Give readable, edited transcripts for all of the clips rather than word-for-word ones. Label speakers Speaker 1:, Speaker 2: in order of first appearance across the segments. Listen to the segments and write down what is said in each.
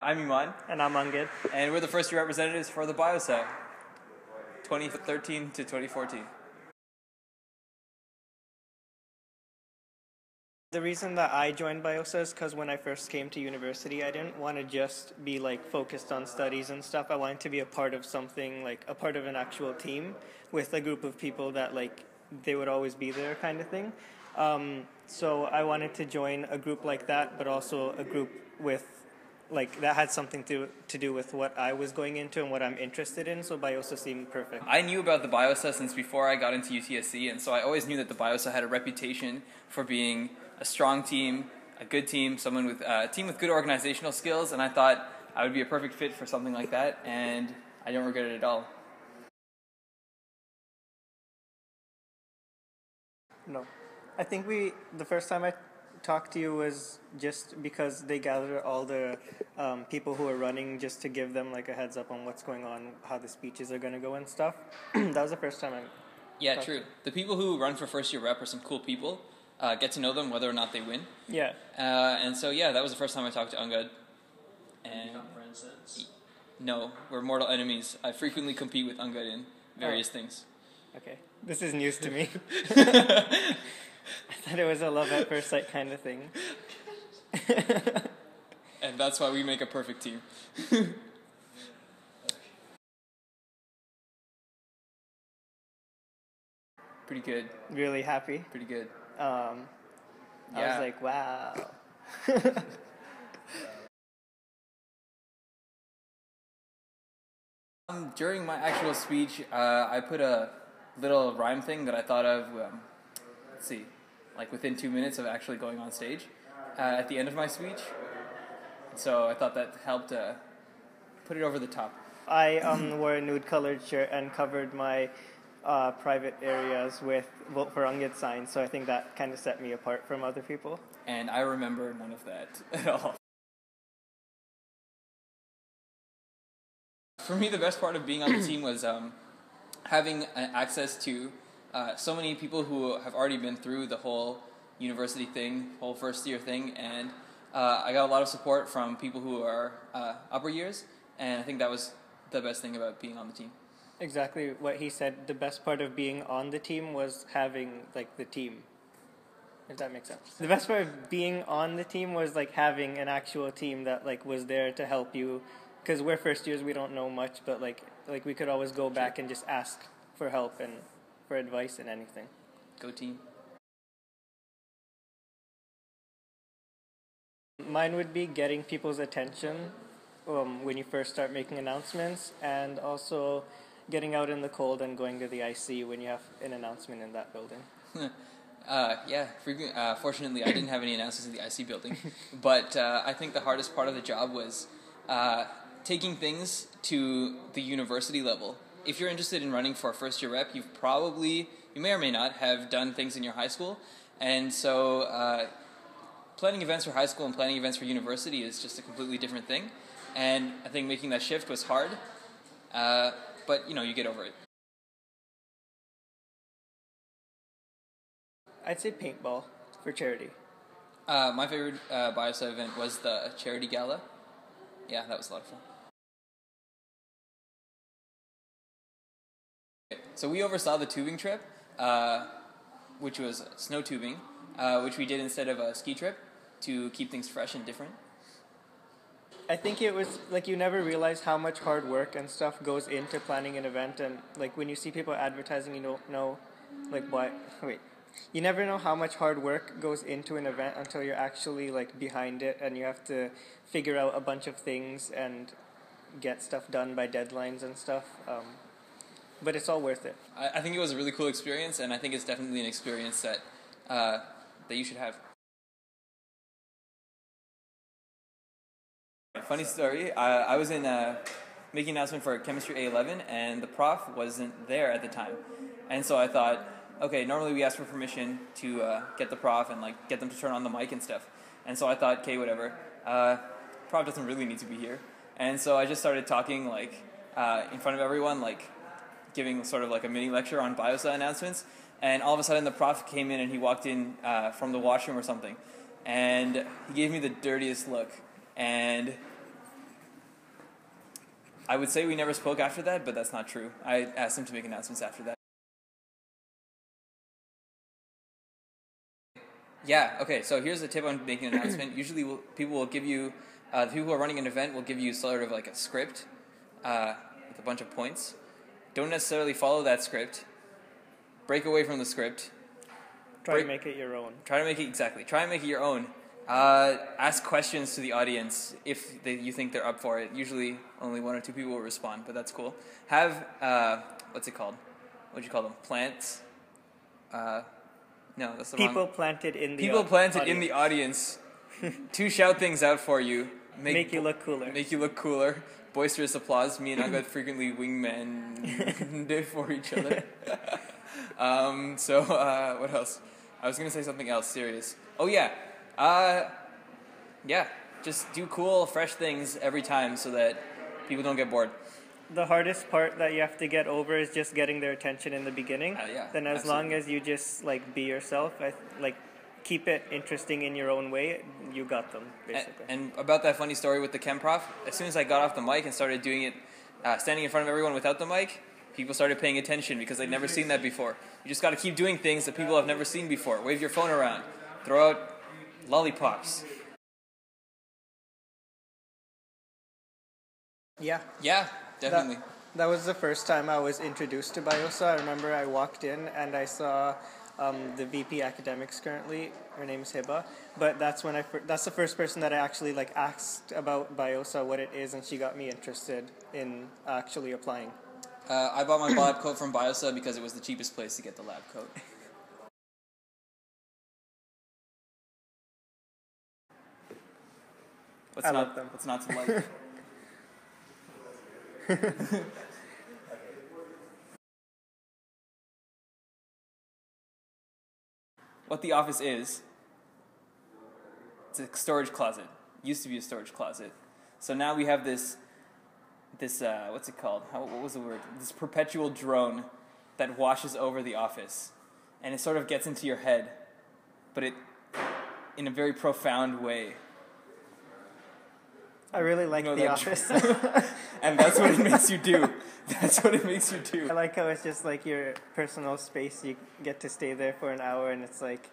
Speaker 1: I'm Imaan,
Speaker 2: And I'm Angad.
Speaker 1: and we're the first year representatives for the BioSA, 2013 to 2014.
Speaker 2: The reason that I joined BioSA is because when I first came to university, I didn't want to just be focused on studies and stuff. I wanted to be a part of something, a part of an actual team with a group of people that they would always be there kind of thing. So I wanted to join a group like that, but also a group with that had something to do with what I was going into and what I'm interested in, so BioSA seemed perfect.
Speaker 1: I knew about the BioSA since before I got into UTSC, and so I always knew that the BioSA had a reputation for being a strong team, a good team, someone with a team with good organizational skills, and I thought I would be a perfect fit for something like that, and I don't regret it at all.
Speaker 2: No. I think the first time I talked to you was just because they gathered all the people who are running just to give them a heads up on what's going on, how the speeches are going to go and stuff. That was the first time I
Speaker 1: Yeah, true. The people who run for first year rep are some cool people. Get to know them whether or not they win.
Speaker 2: Yeah.
Speaker 1: And so, yeah, that was the first time I talked to Angad. And
Speaker 3: Become friends since?
Speaker 1: No, we're mortal enemies. I frequently compete with Angad in various things.
Speaker 2: Okay. This is news to me. I thought it was a love at first sight kind of thing.
Speaker 1: And that's why we make a perfect team. Pretty good.
Speaker 2: Really happy.
Speaker 1: Pretty good.
Speaker 2: I
Speaker 1: Yeah.
Speaker 2: was like, wow.
Speaker 1: During my actual speech, I put a little rhyme thing that I thought of, let's see, within 2 minutes of actually going on stage at the end of my speech. So I thought that helped put it over the top.
Speaker 2: I wore a nude-colored shirt and covered my private areas with Vote for Angad signs, so I think that kind of set me apart from other people.
Speaker 1: And I remember none of that at all. For me, the best part of being on the team was having access to so many people who have already been through the whole university thing, whole first year thing, and I got a lot of support from people who are upper years, and I think that was the best thing about being on the team.
Speaker 2: Exactly what he said. The best part of being on the team was having the team. If that makes sense. The best part of being on the team was having an actual team that was there to help you. Because we're first years, we don't know much, but we could always go back and just ask for help and for advice and anything.
Speaker 1: Go team.
Speaker 2: Mine would be getting people's attention when you first start making announcements, and also getting out in the cold and going to the IC when you have an announcement in that building.
Speaker 1: Fortunately, I didn't have any announcements in the IC building, but I think the hardest part of the job was taking things to the university level. If you're interested in running for a first year rep, you may or may not have done things in your high school, and so planning events for high school and planning events for university is just a completely different thing, and I think making that shift was hard, but you get over it.
Speaker 2: I'd say paintball for charity.
Speaker 1: My favorite BioSA event was the charity gala. Yeah, that was a lot of fun. So we oversaw the tubing trip, which was snow tubing, which we did instead of a ski trip to keep things fresh and different.
Speaker 2: I think it was you never realize how much hard work and stuff goes into planning an event, and when you see people advertising, you don't know you never know how much hard work goes into an event until you're actually behind it, and you have to figure out a bunch of things and get stuff done by deadlines and stuff. But it's all worth it.
Speaker 1: I think it was a really cool experience, and I think it's definitely an experience that that you should have. Funny story, I was in making an announcement for Chemistry A11, and the prof wasn't there at the time. And so I thought, okay, normally we ask for permission to get the prof and get them to turn on the mic and stuff. And so I thought, okay, whatever. Prof doesn't really need to be here. And so I just started talking in front of everyone, giving sort of a mini lecture on BioSA announcements. And all of a sudden the prof came in and he walked in from the washroom or something. And he gave me the dirtiest look. And I would say we never spoke after that, but that's not true. I asked him to make announcements after that. Yeah, okay, so here's a tip on making an announcement. Usually people will give you, the people who are running an event will give you sort of like a script with a bunch of points. Don't necessarily follow that script. Break away from the script.
Speaker 2: Try to make it your own.
Speaker 1: Try to make it, exactly. Try and make it your own. Ask questions to the audience if you think they're up for it. Usually only 1 or 2 people will respond, but that's cool. Have, what's it called? What'd you call them? Plants? No, that's the wrong.
Speaker 2: People planted in the
Speaker 1: in the audience to shout things out for you.
Speaker 2: Make you look cooler.
Speaker 1: Make you look cooler. Boisterous applause. Me and Angad frequently wingman for each other. What else? I was going to say something else serious. Oh, yeah. Yeah. Just do cool, fresh things every time so that people don't get bored.
Speaker 2: The hardest part that you have to get over is just getting their attention in the beginning.
Speaker 1: Yeah,
Speaker 2: then as
Speaker 1: absolutely.
Speaker 2: long as you just like be yourself, keep it interesting in your own way, you got them, basically.
Speaker 1: And about that funny story with the chem prof, as soon as I got off the mic and started doing it, standing in front of everyone without the mic, people started paying attention because they'd never seen that before. You just got to keep doing things that people have never seen before. Wave your phone around. Throw out lollipops.
Speaker 2: Yeah.
Speaker 1: Yeah, definitely.
Speaker 2: That was the first time I was introduced to BIOSA. I remember I walked in and I saw the VP Academics currently. Her name is Hiba. But that's when that's the first person that I actually asked about BIOSA, what it is, and she got me interested in actually applying.
Speaker 1: I bought my lab coat from BIOSA because it was the cheapest place to get the lab coat.
Speaker 2: I love them.
Speaker 1: What's not to like? What the office is, it's a storage closet. Used to be a storage closet. So now we have this what's it called? What was the word? This perpetual drone that washes over the office. And it sort of gets into your head, but in a very profound way.
Speaker 2: I really like The Office.
Speaker 1: And that's what it makes you do. That's what it makes you do.
Speaker 2: I like how it's just like your personal space. You get to stay there for an hour, and it's like,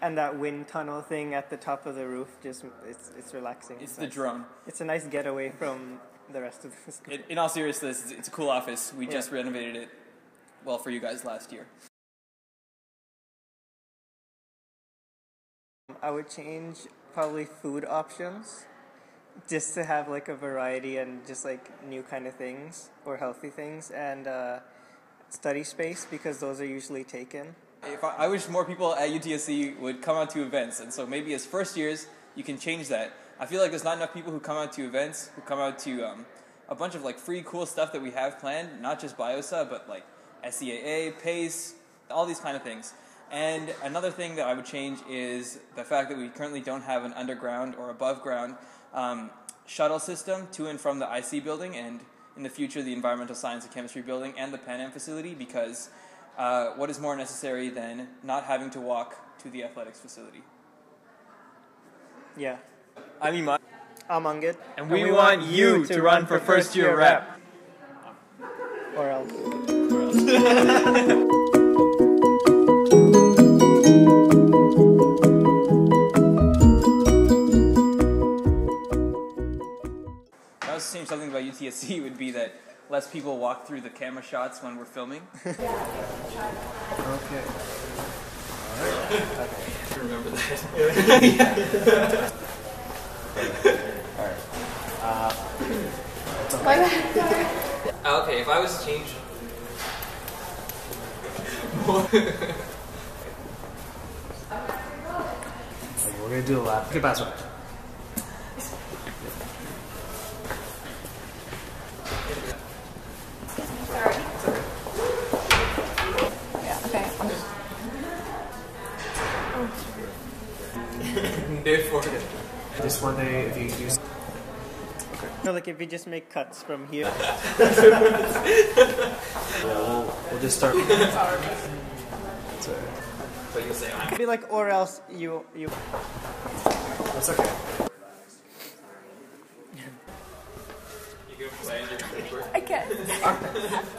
Speaker 2: and that wind tunnel thing at the top of the roof, just it's relaxing.
Speaker 1: It's the drone.
Speaker 2: It's a nice getaway from the rest of the school.
Speaker 1: In all seriousness, it's a cool office. We just renovated it, well, for you guys last year.
Speaker 2: I would change probably food options. Just to have a variety and just new kind of things or healthy things, and study space because those are usually taken.
Speaker 1: I wish more people at UTSC would come out to events, and so maybe as first years you can change that. I feel like there's not enough people who come out to events, who come out to a bunch of free cool stuff that we have planned, not just BIOSA, but SCAA, PACE, all these kind of things. And another thing that I would change is the fact that we currently don't have an underground or above ground shuttle system to and from the IC building, and in the future the Environmental Science and Chemistry building and the Pan Am facility, because what is more necessary than not having to walk to the athletics facility?
Speaker 2: Yeah.
Speaker 3: I'm Imaan.
Speaker 2: I'm Angad.
Speaker 3: And we want you to run for first year rep.
Speaker 2: Or else.
Speaker 1: I was saying something about UTSC would be that less people walk through the camera shots when we're filming.
Speaker 2: Okay.
Speaker 1: I remember that. Alright. Okay, if I was to change...
Speaker 3: We're gonna do a lap. Get past one. This one day, if you do.
Speaker 2: No, if you just make cuts from here.
Speaker 3: We'll just start. That's alright.
Speaker 1: But you'll say I'm...
Speaker 2: It'd be or else you.
Speaker 3: That's okay.
Speaker 4: I can't.